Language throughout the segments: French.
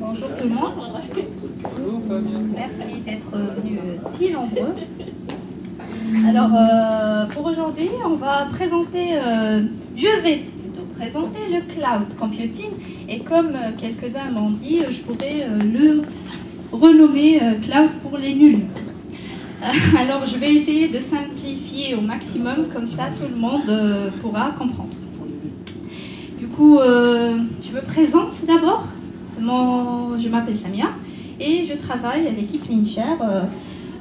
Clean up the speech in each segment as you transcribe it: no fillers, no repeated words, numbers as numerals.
Bonjour tout le monde. Bonjour Fabien. Merci d'être venus si nombreux. Alors, pour aujourd'hui, on va présenter, je vais plutôt présenter le cloud computing. Et comme quelques-uns m'ont dit, je pourrais le renommer cloud pour les nuls. Alors, je vais essayer de simplifier au maximum, comme ça tout le monde pourra comprendre. Du coup, je me présente d'abord. Je m'appelle Samia et je travaille à l'équipe Lincher.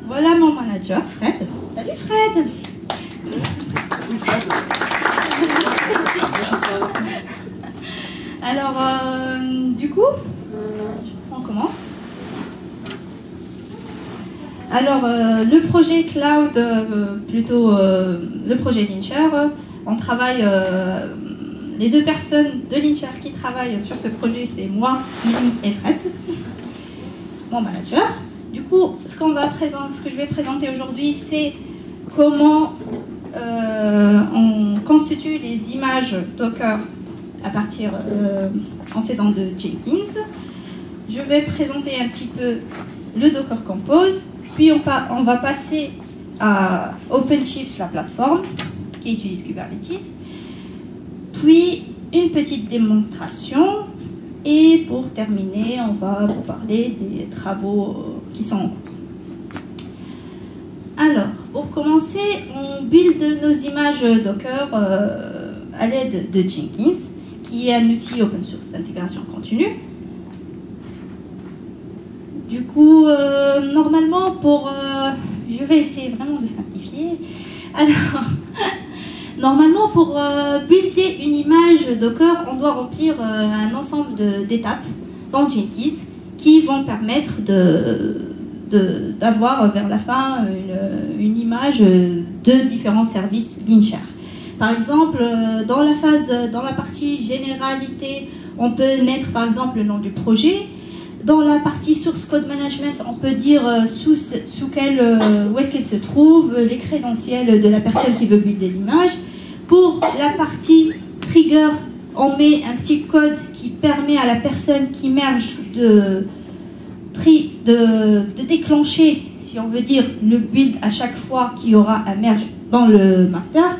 Voilà mon manager, Fred. Salut Fred. Alors, du coup, on commence. Alors, le projet Cloud, le projet Lincher, on travaille... les deux personnes de Lincher qui travaillent sur ce projet, c'est moi, Mimi et Fred, mon manager. Du coup, ce que je vais présenter aujourd'hui, c'est comment on constitue les images Docker à partir en s'aidant de Jenkins. Je vais présenter un petit peu le Docker Compose, puis on va passer à OpenShift, la plateforme qui utilise Kubernetes. Puis une petite démonstration et pour terminer, on va vous parler des travaux qui sont en cours. Alors, pour commencer, on build nos images Docker à l'aide de Jenkins, qui est un outil open source d'intégration continue. Du coup, normalement, je vais essayer vraiment de simplifier. Alors... Normalement, pour builder une image Docker, on doit remplir un ensemble d'étapes dans Jenkins qui vont permettre d'avoir vers la fin une image de différents services Lincher. Par exemple, dans la partie généralité, on peut mettre par exemple le nom du projet. Dans la partie source code management, on peut dire où est-ce qu'elle se trouve, les crédentiels de la personne qui veut builder l'image. Pour la partie trigger, on met un petit code qui permet à la personne qui merge de déclencher, si on veut dire, le build à chaque fois qu'il y aura un merge dans le master.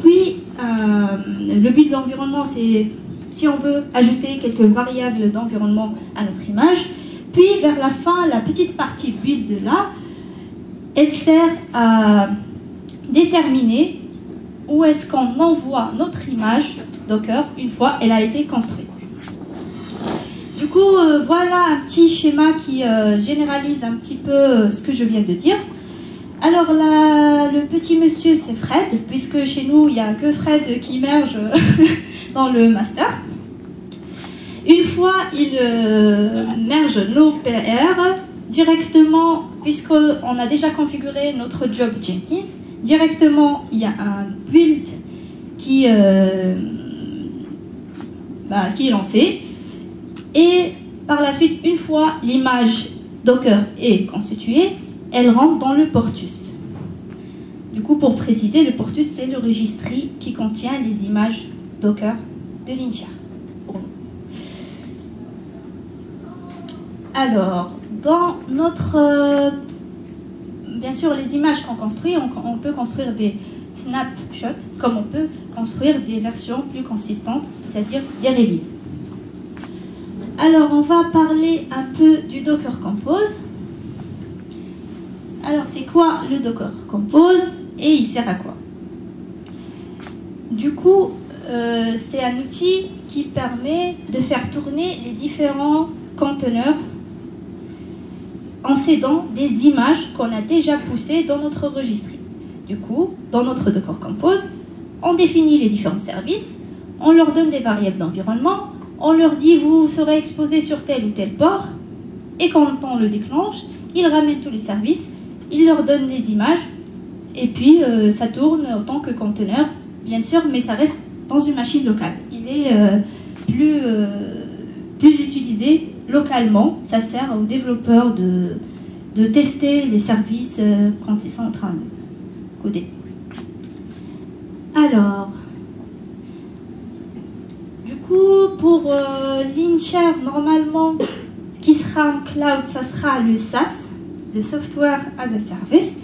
Puis, le build d'environnement, c'est si on veut ajouter quelques variables d'environnement à notre image. Puis, vers la fin, la petite partie build là, elle sert à déterminer où est-ce qu'on envoie notre image Docker une fois elle a été construite. Du coup, voilà un petit schéma qui généralise un petit peu ce que je viens de dire. Alors là, le petit monsieur, c'est Fred, puisque chez nous, il n'y a que Fred qui émerge dans le master. Une fois il merge nos PR, directement, puisqu'on a déjà configuré notre job Jenkins, directement, il y a un build qui est lancé. Et par la suite, une fois l'image Docker est constituée, elle rentre dans le Portus. Du coup, pour préciser, le Portus, c'est le registry qui contient les images Docker de Lincher. Alors, dans notre... bien sûr, les images qu'on construit, on peut construire des snapshots, comme on peut construire des versions plus consistantes, c'est-à-dire des releases. Alors, on va parler un peu du Docker Compose. Alors, c'est quoi le Docker Compose et il sert à quoi? Du coup, c'est un outil qui permet de faire tourner les différents conteneurs en s'aidant des images qu'on a déjà poussées dans notre registry. Du coup, dans notre Docker Compose, on définit les différents services, on leur donne des variables d'environnement, on leur dit vous serez exposé sur tel ou tel port, et quand on le déclenche, il ramène tous les services, il leur donne des images, et puis ça tourne autant que conteneur, bien sûr, mais ça reste dans une machine locale. Il est plus utilisé localement, ça sert aux développeurs de tester les services quand ils sont en train de coder. Alors, du coup, pour Lincher, normalement, sera en cloud, ça sera le SaaS, le Software as a Service,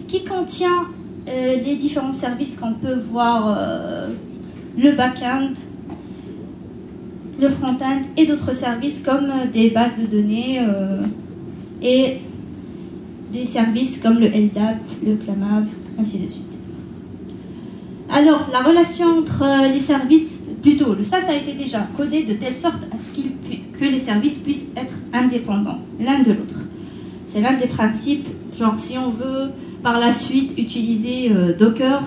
qui contient les différents services qu'on peut voir, le back-end, le front-end et d'autres services comme des bases de données et des services comme le LDAP, le CLAMAV, ainsi de suite. Alors, la relation entre les services, plutôt, le SaaS a été déjà codé de telle sorte à ce que les services puissent être indépendants l'un de l'autre. C'est l'un des principes, genre si on veut par la suite utiliser Docker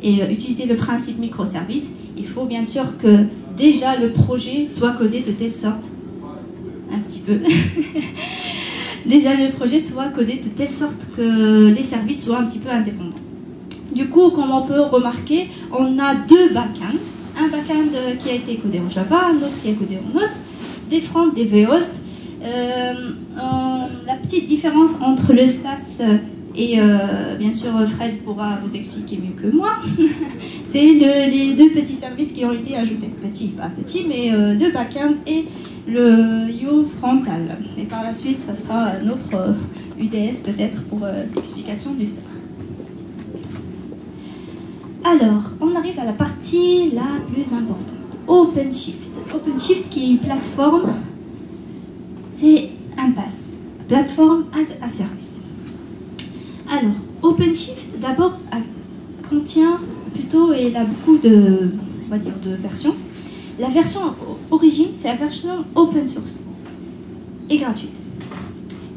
et utiliser le principe microservice, il faut bien sûr que déjà le projet soit codé de telle sorte, un petit peu, déjà le projet soit codé de telle sorte que les services soient un petit peu indépendants. Du coup, comme on peut remarquer, on a deux backends. Un backend qui a été codé en Java, un autre qui est codé en Node, des front, des vhost. La petite différence entre le SaaS et bien sûr Fred pourra vous expliquer mieux que moi, c'est les deux petits services qui ont été ajoutés. Petits, pas petits, mais le backend et le You frontal. Et par la suite, ça sera notre UDS peut-être pour l'explication du SaaS. Alors, on arrive à la partie la plus importante, OpenShift. OpenShift qui est une plateforme, c'est un PaaS, Platform as a Service. Alors, OpenShift d'abord contient plutôt, et il a beaucoup de, on va dire, de versions. La version origine, c'est la version open source et gratuite.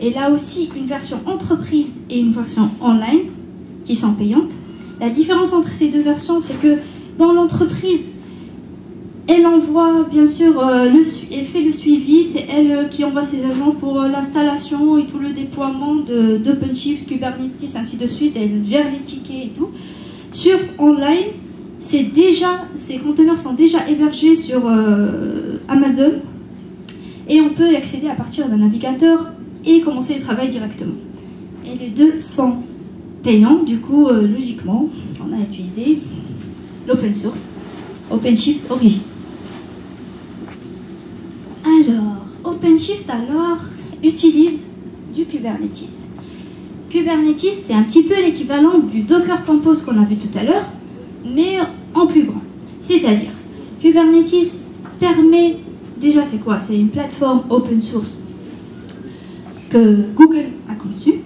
Et là aussi une version entreprise et une version online qui sont payantes. La différence entre ces deux versions, c'est que dans l'entreprise, elle envoie, bien sûr, elle fait le suivi, c'est elle qui envoie ses agents pour l'installation et tout le déploiement d'OpenShift, Kubernetes, ainsi de suite, elle gère les tickets et tout. Sur online, ces conteneurs sont déjà hébergés sur Amazon et on peut y accéder à partir d'un navigateur et commencer le travail directement. Et les deux sont payant, du coup, logiquement, on a utilisé l'open source, OpenShift Origin. Alors, OpenShift, utilise du Kubernetes. Kubernetes, c'est un petit peu l'équivalent du Docker Compose qu'on a vu tout à l'heure, mais en plus grand. C'est-à-dire, Kubernetes permet, déjà c'est quoi? C'est une plateforme open source que Google a conçue.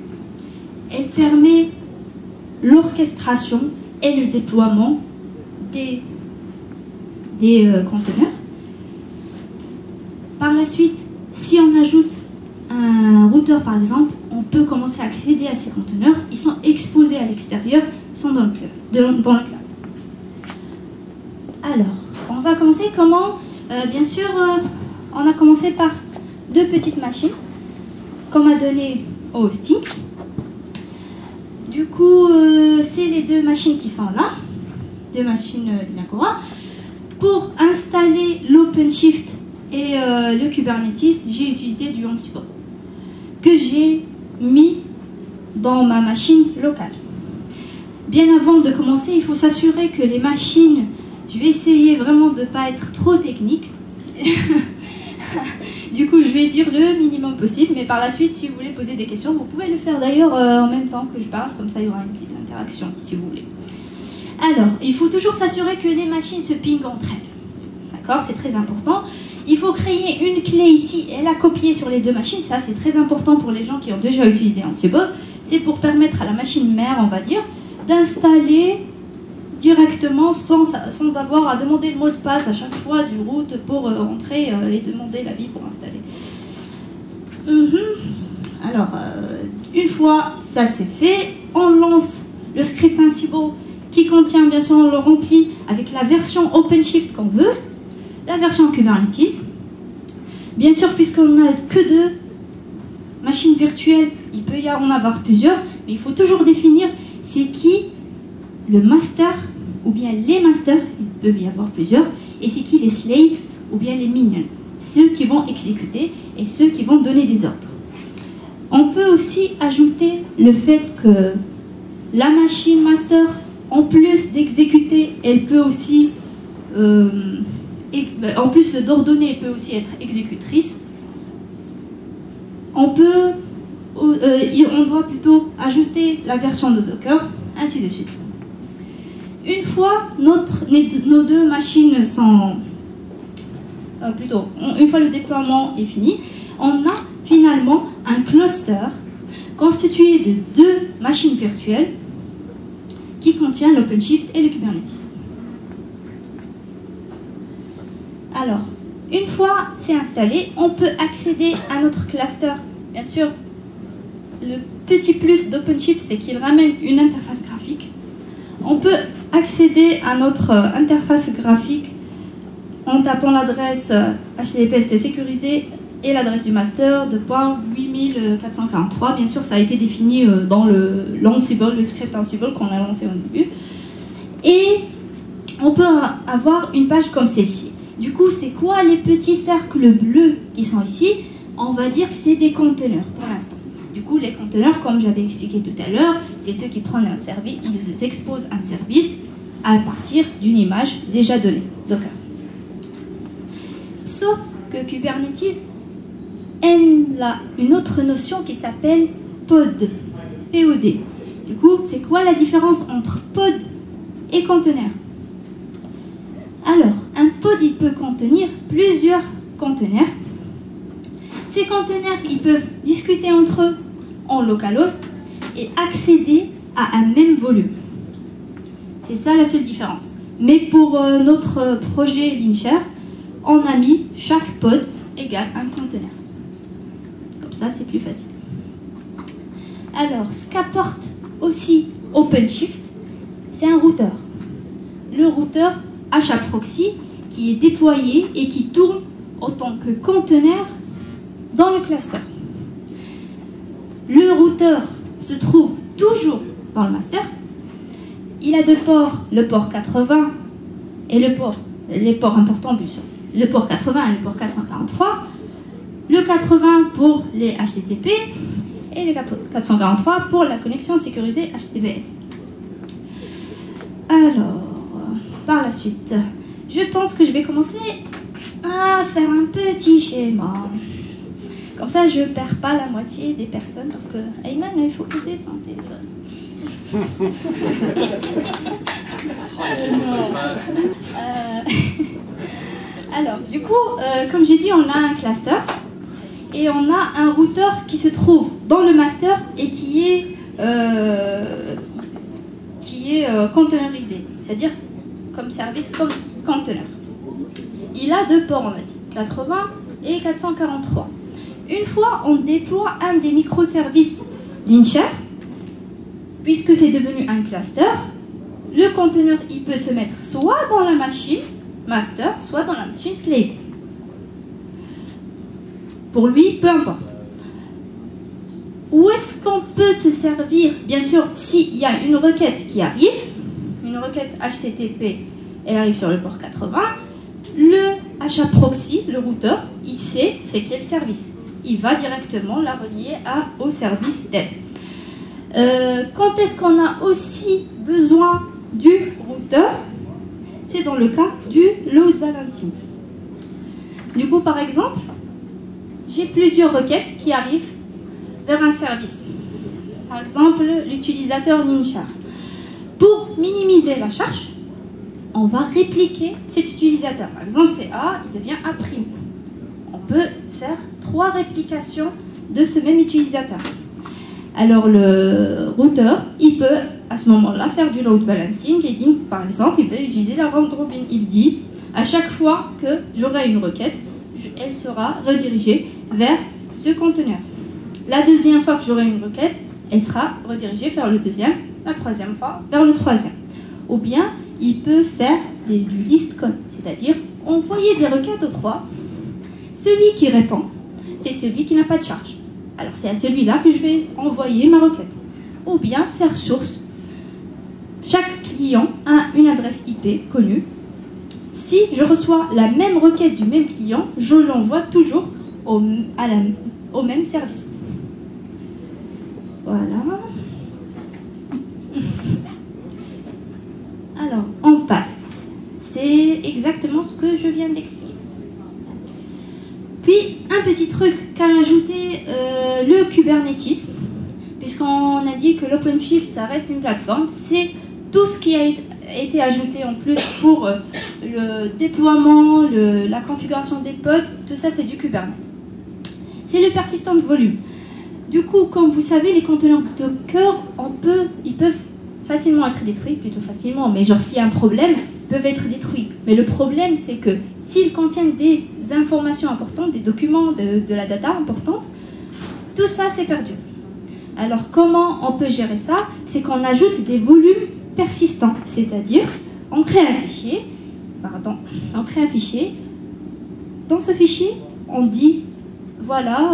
Elle permet l'orchestration et le déploiement des conteneurs. Par la suite, si on ajoute un routeur par exemple, on peut commencer à accéder à ces conteneurs. Ils sont exposés à l'extérieur, ils sont dans le cloud. Alors, on va commencer comment bien sûr, on a commencé par deux petites machines qu'on m'a données au hosting. Du coup, c'est les deux machines qui sont là, deux machines Linakora. Pour installer l'OpenShift et le Kubernetes, j'ai utilisé du Ansible que j'ai mis dans ma machine locale. Bien avant de commencer, il faut s'assurer que les machines, je vais essayer vraiment de ne pas être trop technique. Du coup, je vais dire le minimum possible, mais par la suite, si vous voulez poser des questions, vous pouvez le faire d'ailleurs en même temps que je parle, comme ça il y aura une petite interaction, si vous voulez. Alors, il faut toujours s'assurer que les machines se pingent entre elles. D'accord, c'est très important. Il faut créer une clé ici et la copier sur les deux machines. Ça, c'est très important pour les gens qui ont déjà utilisé Ansible. C'est pour permettre à la machine mère, on va dire, d'installer directement sans avoir à demander le mot de passe à chaque fois du root pour entrer et demander l'avis pour installer. Alors, une fois ça c'est fait, on lance le script Ansible qui contient, bien sûr, on le remplit avec la version OpenShift qu'on veut, la version Kubernetes. Bien sûr, puisqu'on n'a que deux machines virtuelles, il peut y en avoir plusieurs, mais il faut toujours définir c'est qui le master ou bien les masters, il peut y avoir plusieurs, et c'est qui les slaves ou bien les minions, ceux qui vont exécuter et ceux qui vont donner des ordres. On peut aussi ajouter le fait que la machine master, en plus d'exécuter, elle peut aussi, en plus d'ordonner, elle peut aussi être exécutrice. on doit plutôt ajouter la version de Docker, ainsi de suite. Une fois nos deux machines sont... une fois le déploiement est fini, on a finalement un cluster constitué de deux machines virtuelles qui contient l'OpenShift et le Kubernetes. Alors, une fois c'est installé, on peut accéder à notre cluster. Bien sûr, le petit plus d'OpenShift, c'est qu'il ramène une interface graphique. On peut accéder à notre interface graphique en tapant l'adresse HTTPS sécurisée et l'adresse du master de port 8443. Bien sûr, ça a été défini dans l'Ansible, le script Ansible qu'on a lancé au début. Et on peut avoir une page comme celle-ci. Du coup, c'est quoi les petits cercles bleus qui sont ici? On va dire que c'est des conteneurs pour l'instant. Du coup, les conteneurs, comme j'avais expliqué tout à l'heure, c'est ceux qui prennent un service, ils exposent un service à partir d'une image déjà donnée, Docker. Sauf que Kubernetes a une autre notion qui s'appelle pod, POD. Du coup, c'est quoi la différence entre pod et conteneur? Alors, un pod, il peut contenir plusieurs conteneurs. Ces conteneurs, ils peuvent discuter entre eux en localhost et accéder à un même volume. C'est ça la seule différence. Mais pour notre projet Linshare, on a mis chaque pod égale un conteneur. Comme ça, c'est plus facile. Alors, ce qu'apporte aussi OpenShift, c'est un routeur. Le routeur HAProxy qui est déployé et qui tourne en tant que conteneur dans le cluster. Le routeur se trouve toujours dans le master. Il a deux ports, le port 80 et les ports importants, bien sûr. Le port 80 et le port 443. Le 80 pour les HTTP et le 443 pour la connexion sécurisée HTTPS. Alors, par la suite, je pense que je vais commencer à faire un petit schéma. Comme ça, je ne perds pas la moitié des personnes parce que Ayman, il faut poser son téléphone. Alors, du coup, comme j'ai dit, on a un cluster et on a un routeur qui se trouve dans le master et qui est containerisé, c'est-à-dire comme service, comme conteneur. Il a deux ports, on a dit, 80 et 443. Une fois on déploie un des microservices Linshare, puisque c'est devenu un cluster, le conteneur il peut se mettre soit dans la machine master, soit dans la machine slave. Pour lui, peu importe. Où est-ce qu'on peut se servir? Bien sûr, s'il y a une requête qui arrive, une requête HTTP, elle arrive sur le port 80, le HAProxy, le routeur, il sait c'est quel service. Il va directement la relier au service d'elle. Quand est-ce qu'on a aussi besoin du routeur? C'est dans le cas du load balancing. Du coup, par exemple, j'ai plusieurs requêtes qui arrivent vers un service. Par exemple, l'utilisateur Linshare. Pour minimiser la charge, on va répliquer cet utilisateur. Par exemple, c'est A, il devient A'. On peut faire 3 réplications de ce même utilisateur. Alors le routeur, il peut à ce moment-là faire du load balancing et dit, par exemple, il peut utiliser la round robin. Il dit, à chaque fois que j'aurai une requête, elle sera redirigée vers ce conteneur. La deuxième fois que j'aurai une requête, elle sera redirigée vers le deuxième, la troisième fois vers le troisième. Ou bien, il peut faire du list con, c'est-à-dire envoyer des requêtes aux 3. Celui qui répond, c'est celui qui n'a pas de charge. Alors c'est à celui-là que je vais envoyer ma requête. Ou bien faire source. Chaque client a une adresse IP connue. Si je reçois la même requête du même client, je l'envoie toujours au même service. Voilà. Alors, on passe. C'est exactement ce que je viens d'expliquer. Puis, un petit truc qu'a ajouté le Kubernetes, puisqu'on a dit que l'OpenShift, ça reste une plateforme, c'est tout ce qui a été ajouté en plus pour le déploiement, la configuration des pods, tout ça, c'est du Kubernetes. C'est le persistant volume. Du coup, comme vous savez, les conteneurs Docker, ils peuvent facilement être détruits, plutôt facilement, mais genre s'il y a un problème, ils peuvent être détruits. Mais le problème, c'est que s'ils contiennent des informations importantes, des documents, de la data importante, tout ça, c'est perdu. Alors, comment on peut gérer ça? C'est qu'on ajoute des volumes persistants, c'est-à-dire, on crée un fichier, dans ce fichier, on dit, voilà,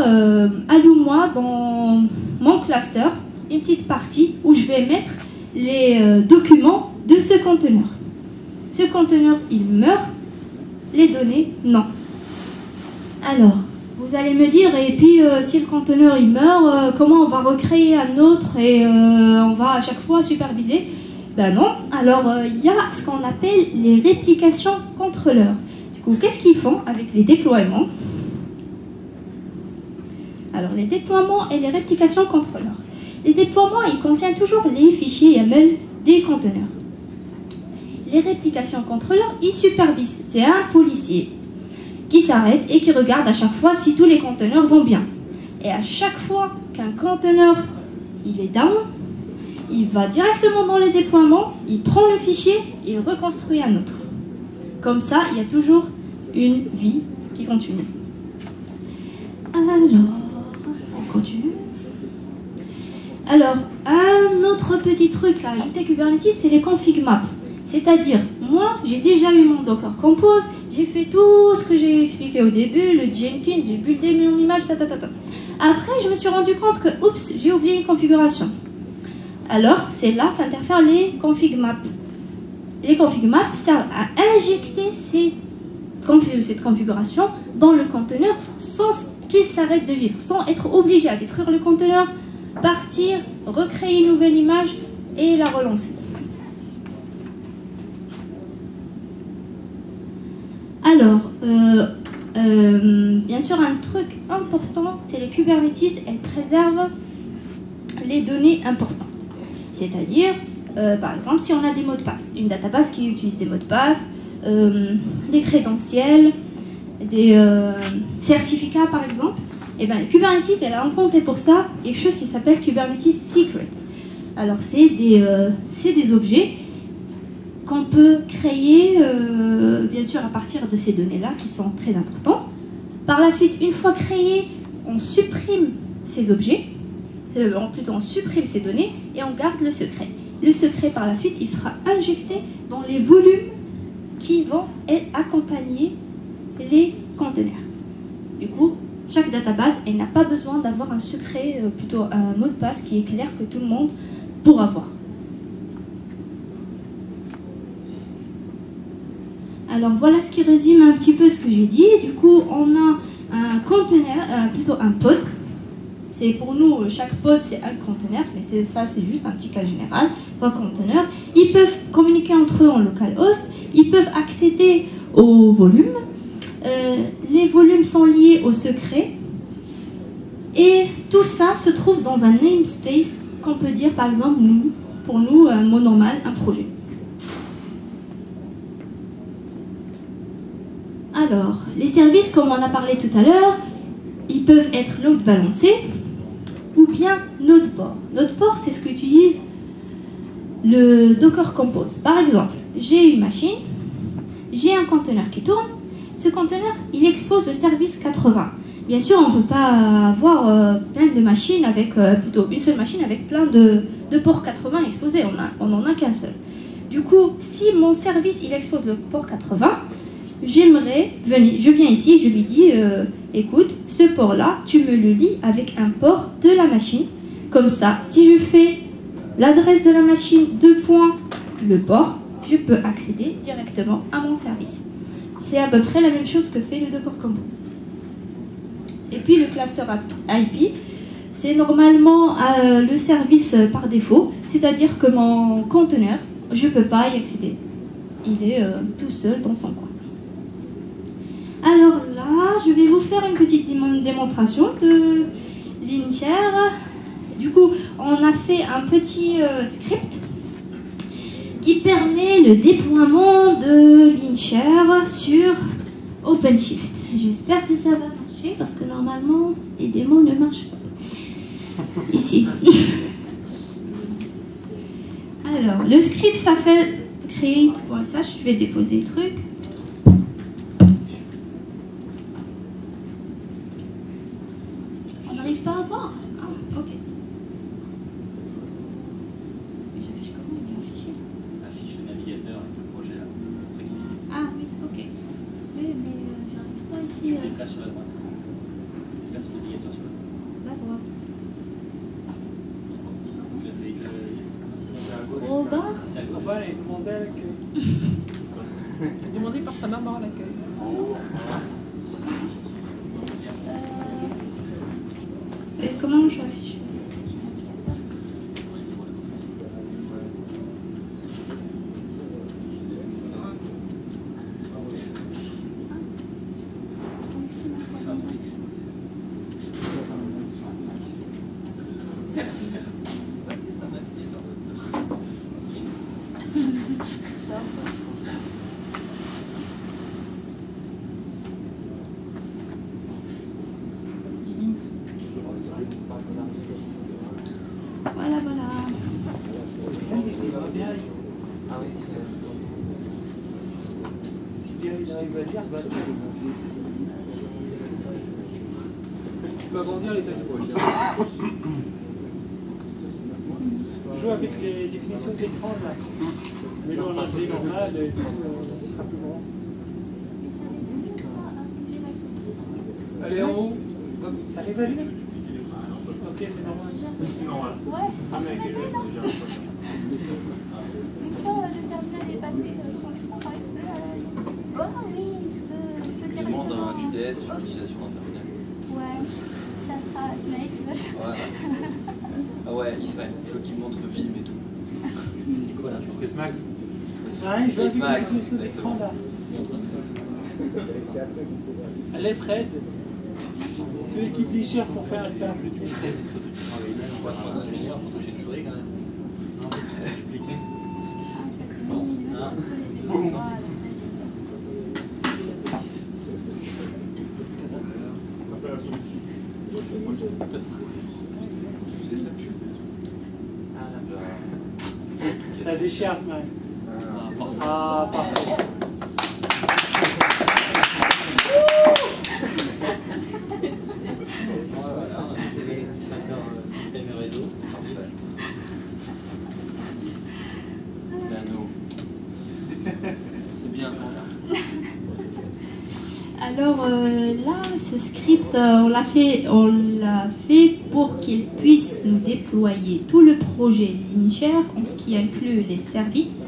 alloue-moi dans mon cluster une petite partie où je vais mettre les documents de ce conteneur. Ce conteneur, il meurt, les données, non. Alors, vous allez me dire, et puis si le conteneur il meurt, comment on va recréer un autre et on va à chaque fois superviser? Ben non, alors il y a ce qu'on appelle les réplications contrôleurs. Du coup, qu'est-ce qu'ils font avec les déploiements? Alors, les déploiements et les réplications contrôleurs. Les déploiements, ils contiennent toujours les fichiers YAML des conteneurs. Les réplications contrôleurs, ils supervisent. C'est un policier qui s'arrête et qui regarde à chaque fois si tous les conteneurs vont bien. Et à chaque fois qu'un conteneur il est down, il va directement dans le déploiement, il prend le fichier et il reconstruit un autre. Comme ça, il y a toujours une vie qui continue. Alors, on continue. Alors, un autre petit truc à ajouter Kubernetes, c'est les config maps. C'est-à-dire, moi, j'ai déjà eu mon Docker Compose, j'ai fait tout ce que j'ai expliqué au début, le Jenkins, j'ai buildé mon image, Après, je me suis rendu compte que, oups, j'ai oublié une configuration. Alors, c'est là qu'interfèrent les config maps. Les config maps servent à injecter cette configuration dans le conteneur sans qu'il s'arrête de vivre, sans être obligé à détruire le conteneur, partir, recréer une nouvelle image et la relancer. Alors, bien sûr, un truc important, c'est les Kubernetes, elles préservent les données importantes. C'est-à-dire, par exemple, si on a des mots de passe, une database qui utilise des mots de passe, des crédentiels, des certificats par exemple, et bien Kubernetes, elle a inventé pour ça quelque chose qui s'appelle Kubernetes Secret. Alors, c'est des objets qu'on peut créer, bien sûr, à partir de ces données-là, qui sont très importants. Par la suite, une fois créés, on supprime ces objets, plutôt on supprime ces données, et on garde le secret. Le secret, par la suite, il sera injecté dans les volumes qui vont accompagner les conteneurs. Du coup, chaque database, elle n'a pas besoin d'avoir un secret, plutôt un mot de passe qui est clair que tout le monde pourra voir. Alors voilà ce qui résume un petit peu ce que j'ai dit. Du coup, on a un conteneur, plutôt un pod. C'est pour nous, chaque pod c'est un conteneur, mais ça c'est juste un petit cas général. 3 conteneurs. Ils peuvent communiquer entre eux en localhost. Ils peuvent accéder au volume. Les volumes sont liés au secret. Et tout ça se trouve dans un namespace qu'on peut dire par exemple pour nous, un mot normal, un projet. Alors, les services, comme on a parlé tout à l'heure, ils peuvent être load balancés ou bien node port. Node port, c'est ce qu'utilise le Docker Compose. Par exemple, j'ai une machine, j'ai un conteneur qui tourne. Ce conteneur, il expose le service 80. Bien sûr, on ne peut pas avoir plein de machines avec, plutôt une seule machine avec plein de ports 80 exposés. On n'en a qu'un seul. Du coup, si mon service, il expose le port 80, je viens ici, je lui dis, écoute, ce port-là, tu me le lis avec un port de la machine. Comme ça, si je fais l'adresse de la machine, le port, je peux accéder directement à mon service. C'est à peu près la même chose que fait le Docker Compose. Et puis le cluster IP, c'est normalement le service par défaut, c'est-à-dire que mon conteneur, je ne peux pas y accéder. Il est tout seul dans son coin. Alors là, je vais vous faire une petite démonstration de Linshare. Du coup, on a fait un petit script qui permet le déploiement de Linshare sur OpenShift. J'espère que ça va marcher parce que normalement les démos ne marchent pas. Ici. Alors, le script s'appelle create.sh. Je vais déposer le truc. On n'arrive pas à voir. Ah, ok. J'affiche comment il est en fichier? Affiche le navigateur avec le projet là. Ah oui, ok. Oui, mais j'arrive pas ici. Là sur la droite. Là sur le navigateur sur la droite. La droite. Au Au bas. bas, il est demandé à l'accueil. Demandé par sa maman à l'accueil. Comment je affiche? Voilà, voilà. Si bien il arrive à dire, basta. Tu peux agrandir les tailles. Joue avec les définitions d'écran là. Mais là on a des normales et tout, c'est un peu grand. Allez en haut. Hop, t'arrives à lire? Ok, c'est normal. Oui, c'est normal. Ouais. Ah, mais déjà. Une fois le terminal est passé sur l'écran, par exemple, oh oui, je peux Il demande un UDS sur l'utilisation d'un terminal. Ouais, ça fera Snake. Voilà. Ah ouais, Israël, il faut qu'il montre Vim et tout. C'est quoi là? Space Max? Ah, il joue avec les Max, définitions d'écran là. Allez Fred, tu équipes les chers pour faire un table. On va faire un ingénieur pour toucher une souris quand même. Ah, Boum. Ça déchire ce mec. Ah, Ah, parfait. voilà, on a fait les système et réseau. Nano. C'est bien ça. Alors là, ce script, on l'a fait pour qu'il puisse nous déployer tout le projet Linshare, en ce qui inclut les services,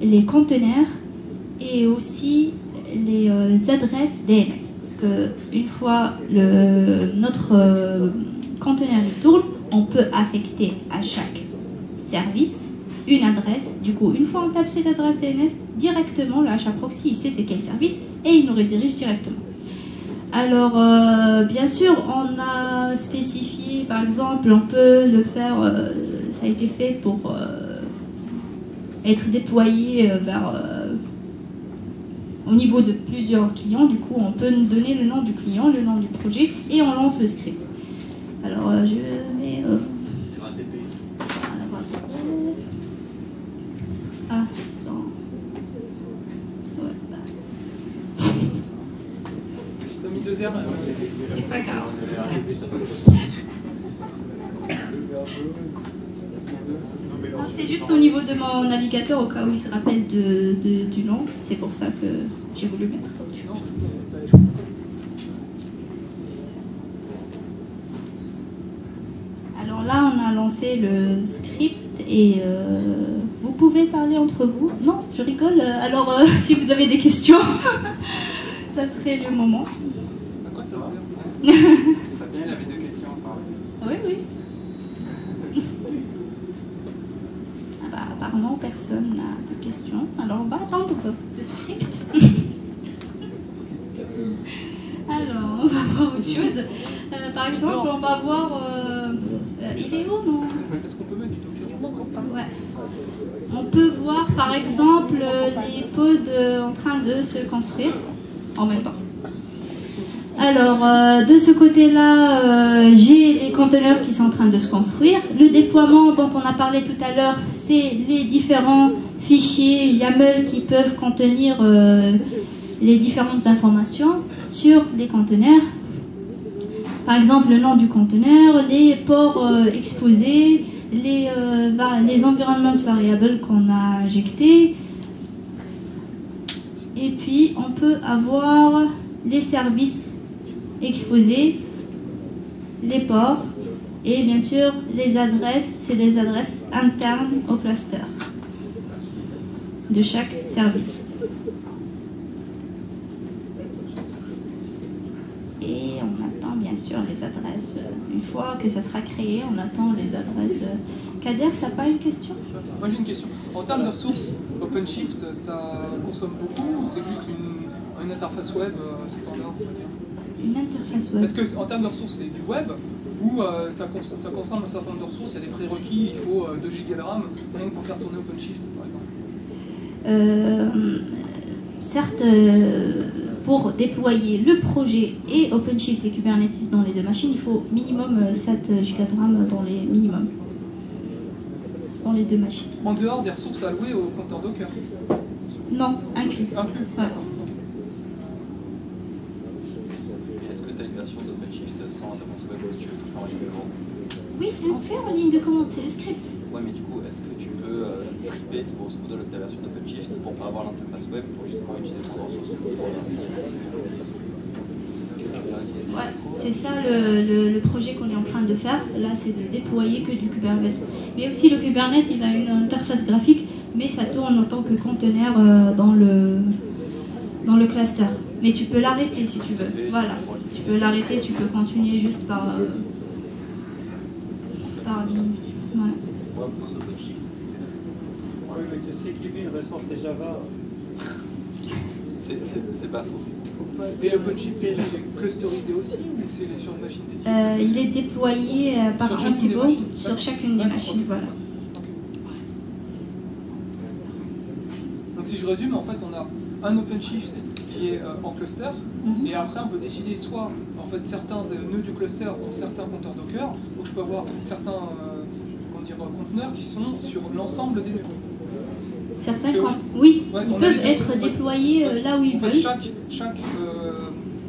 les conteneurs et aussi les adresses DNS. Parce que une fois notre conteneur il tourne, on peut affecter à chaque service une adresse. Du coup, une fois on tape cette adresse DNS, directement le HAProxy, il sait c'est quel service et il nous redirige directement. Alors, bien sûr, on a spécifié, par exemple, on peut le faire, ça a été fait pour être déployé au niveau de plusieurs clients. Du coup, on peut nous donner le nom du client, le nom du projet et on lance le script. Alors, je mets... Ah, sans... Ouais, bah. T'as mis 2 heures. C'est pas grave. Non, c'est juste au niveau de mon navigateur au cas où il se rappelle du nom. C'est pour ça que j'ai voulu mettre. Alors là, on a lancé le script et vous pouvez parler entre vous. Non, je rigole. Alors, si vous avez des questions, ça serait le moment. À quoi ça sert? Fabien, il avait 2 questions à parler. Oui, oui. Ah bah, apparemment, personne n'a de questions. Alors, on va attendre le script. va voir autre chose. Par exemple, on va voir... il est où, non? Est-ce qu'on peut mettre du Docker? Ouais. On peut voir, par exemple, les pods en train de se construire en même temps. Alors, de ce côté-là, j'ai les conteneurs qui sont en train de se construire. Le déploiement dont on a parlé tout à l'heure, c'est les différents fichiers YAML qui peuvent contenir les différentes informations sur les conteneurs. Par exemple, le nom du conteneur, les ports exposés, les environnement variables qu'on a injectés. Et puis, on peut avoir les services exposés, les ports et bien sûr les adresses, c'est des adresses internes au cluster de chaque service. Et on attend bien sûr les adresses. Une fois que ça sera créé, on attend les adresses. Kader, t'as pas une question? Moi j'ai une question. En termes de ressources, OpenShift, ça consomme beaucoup ou c'est juste une interface web standard? Une interface web. Est-ce qu'en termes de ressources, c'est du web ou ça consomme un certain nombre de ressources? Il y a des prérequis, il faut 2 Go de RAM rien que pour faire tourner OpenShift, par exemple. Certes, pour déployer le projet et OpenShift et Kubernetes dans les deux machines, il faut minimum 7 Go de RAM dans les minimums. Dans les deux machines. En dehors des ressources allouées au compteur Docker? Non, inclus. Inclus. Ouais. Est-ce que tu as une version d'OpenShift sans interface web si tu veux tout faire en ligne de commande? Oui, on fait en ligne de commande, c'est le script. Ouais, mais du coup, est-ce que tu peux stripper grosso modo ta version d'OpenShift pour pas avoir l'interface web pour justement utiliser ton ressource? Ouais, c'est ça le projet qu'on est en train de faire. Là, c'est de déployer que du Kubernetes. Mais aussi, le Kubernetes, il a une interface graphique, mais ça tourne en tant que conteneur dans le cluster. Mais tu peux l'arrêter si tu veux. Voilà, tu peux l'arrêter, tu peux continuer juste par ligne. Voilà. Oui, mais tu sais écrire une ressource Java. C'est pas faux. Et OpenShift est clusterisé aussi ou c'est sur une machine dédiée? Il est déployé par Sur chacune des Ansible machines. sur chacune des machines. Voilà. Donc si je résume, en fait on a un OpenShift qui est en cluster, et après on peut décider soit en fait certains nœuds du cluster ont certains compteurs Docker, ou je peux avoir certains conteneurs qui sont sur l'ensemble des nœuds. Certains, oui, Ouais, ils on a peuvent les- être déployés là où ils En fait, veulent.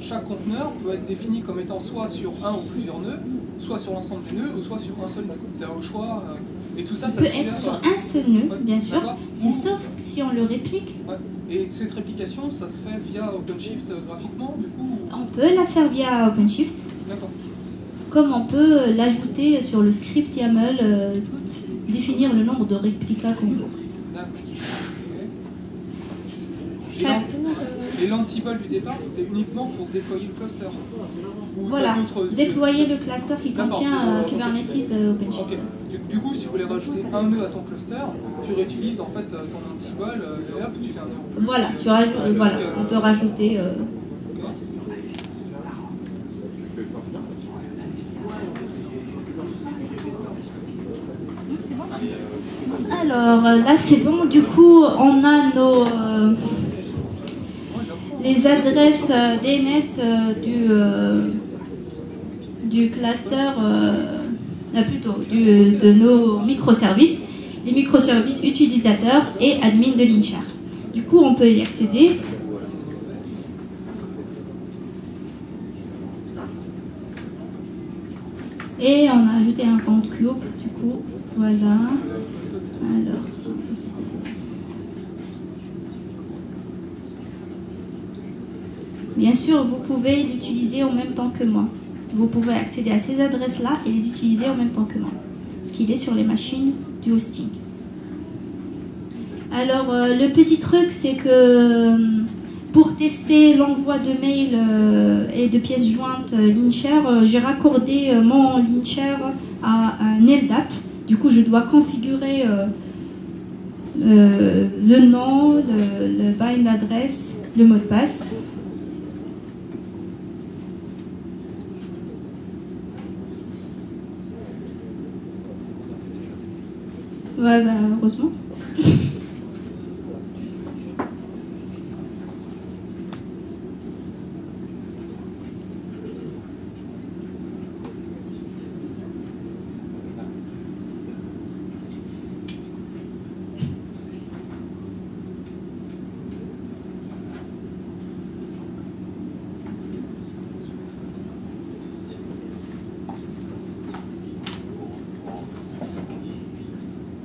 chaque conteneur peut être défini comme étant soit sur un ou plusieurs nœuds, soit sur l'ensemble des nœuds, ou soit sur un seul nœud. C'est au choix. Et tout ça, Il ça peut se être fait, sur un seul nœud, Ouais, bien sûr. d'accord. C'est sauf si on le réplique. Ouais. Et cette réplication, ça se fait via OpenShift graphiquement, du coup On peut la faire via OpenShift, D'accord. comme on peut l'ajouter sur le script YAML, définir le nombre de réplicas qu'on veut. D'accord. Kader, Et l'Ansible du départ, c'était uniquement pour déployer le cluster. Ou voilà, t'as d'autres- déployer le cluster qui D'accord. contient Kubernetes OpenShift. Ok. Du coup, si tu voulais rajouter un nœud à ton cluster, tu réutilises en fait ton Ansible et hop, tu fais un nœud. Voilà, tu rajoutes, voilà, on peut rajouter. Ok. Alors là c'est bon, du coup on a les adresses DNS du cluster, plutôt de nos microservices, les microservices utilisateurs et admin de l'Inchar. Du coup on peut y accéder. Et on a ajouté un compte cube, du coup, voilà. Alors, bien sûr, vous pouvez l'utiliser en même temps que moi. Vous pouvez accéder à ces adresses-là et les utiliser en même temps que moi, parce qu'il est sur les machines du hosting. Alors, le petit truc, c'est que pour tester l'envoi de mails et de pièces jointes Linshare, j'ai raccordé mon Linshare à un LDAP. Du coup, je dois configurer le nom, le bind adresse, le mot de passe. Ouais, bah, heureusement.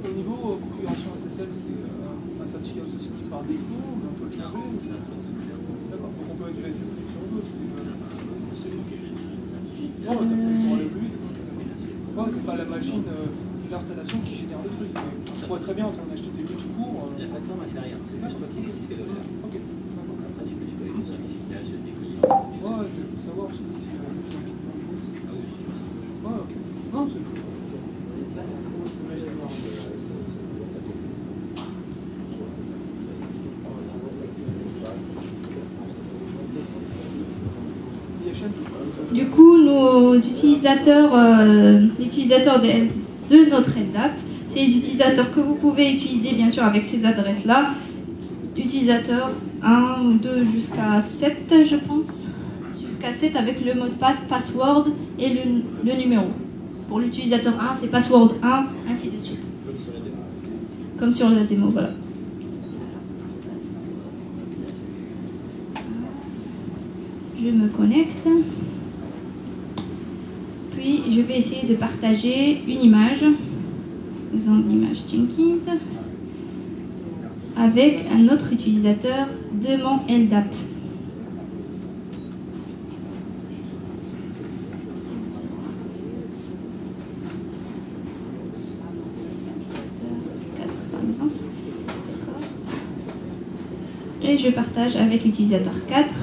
Au niveau configuration SSL, c'est un certificat Society par défaut, mais on peut le changer. D'accord, donc on peut utiliser la description si on veut. Non, on aller plus vite. Ouais, c'est pas la machine, l'installation qui génère le truc. On pourrait très bien en HTTP tout court. Il n'y a pas de temps à faire rien. C'est juste cliquer, c'est ce qu'elle doit faire. Ok, d'accord. Après, du coup, il faut les certificats, des clients. Ouais, c'est pour savoir parce que si. Ouais, ok. Non, c'est cool. Là, c'est comment je peux imaginer. Du coup, nos utilisateurs, l'utilisateur de notre LDAP, c'est les utilisateurs que vous pouvez utiliser bien sûr avec ces adresses-là. Utilisateur 1 ou 2 jusqu'à 7, je pense. Jusqu'à 7 avec le mot de passe, password et le numéro. Pour l'utilisateur 1, c'est password 1, ainsi de suite. Comme sur la démo, voilà. Je me connecte. Puis je vais essayer de partager une image, par exemple l'image Jenkins, avec un autre utilisateur de mon LDAP. Par exemple. Et je partage avec l'utilisateur 4.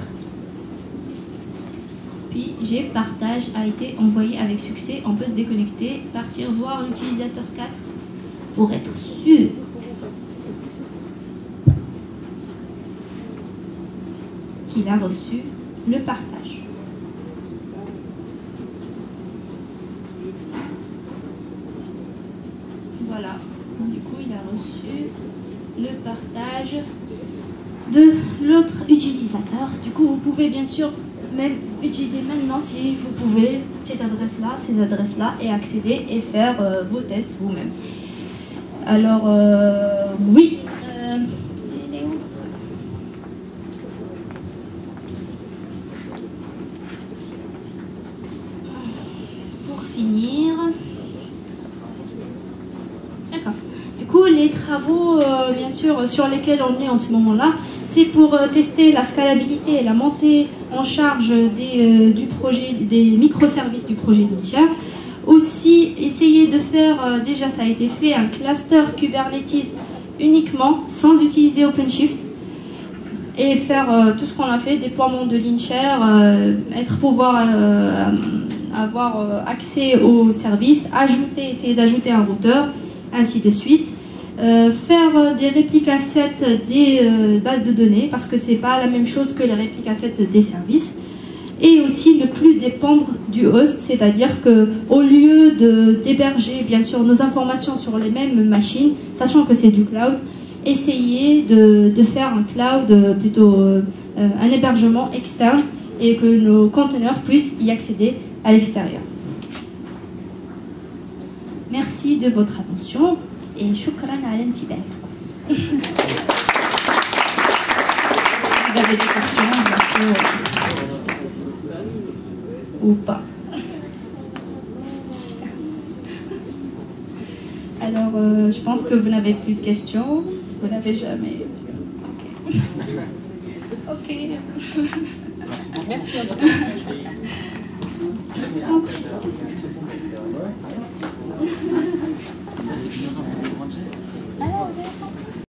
Puis j'ai partage a été envoyé avec succès. On peut se déconnecter, partir voir l'utilisateur 4 pour être sûr. Qu'il a reçu le partage. Voilà. Du coup, il a reçu le partage de l'autre utilisateur. Du coup, vous pouvez bien sûr même utiliser maintenant, si vous pouvez, cette adresse-là, ces adresses-là, et accéder et faire vos tests vous-même. Alors, oui. Il est où? Pour finir. D'accord. Du coup, les travaux, bien sûr, sur lesquels on est en ce moment-là, c'est pour tester la scalabilité et la montée en charge du projet, des microservices du projet Lincher. Aussi, essayer de faire, déjà ça a été fait, un cluster Kubernetes uniquement, sans utiliser OpenShift. Et faire tout ce qu'on a fait, déploiement de Lincher, pouvoir avoir accès aux services, essayer d'ajouter un routeur, ainsi de suite. Faire des réplicasets des bases de données parce que c'est pas la même chose que les réplicasets des services, et aussi ne plus dépendre du host, c'est-à-dire que au lieu d'héberger bien sûr nos informations sur les mêmes machines, sachant que c'est du cloud, essayer de faire un cloud plutôt un hébergement externe et que nos conteneurs puissent y accéder à l'extérieur. Merci de votre attention. Et shukran à l'intibel. Si vous avez des questions, bien sûr, ou pas. Alors, je pense que vous n'avez plus de questions. Vous n'avez jamais. Ok. Merci. Merci.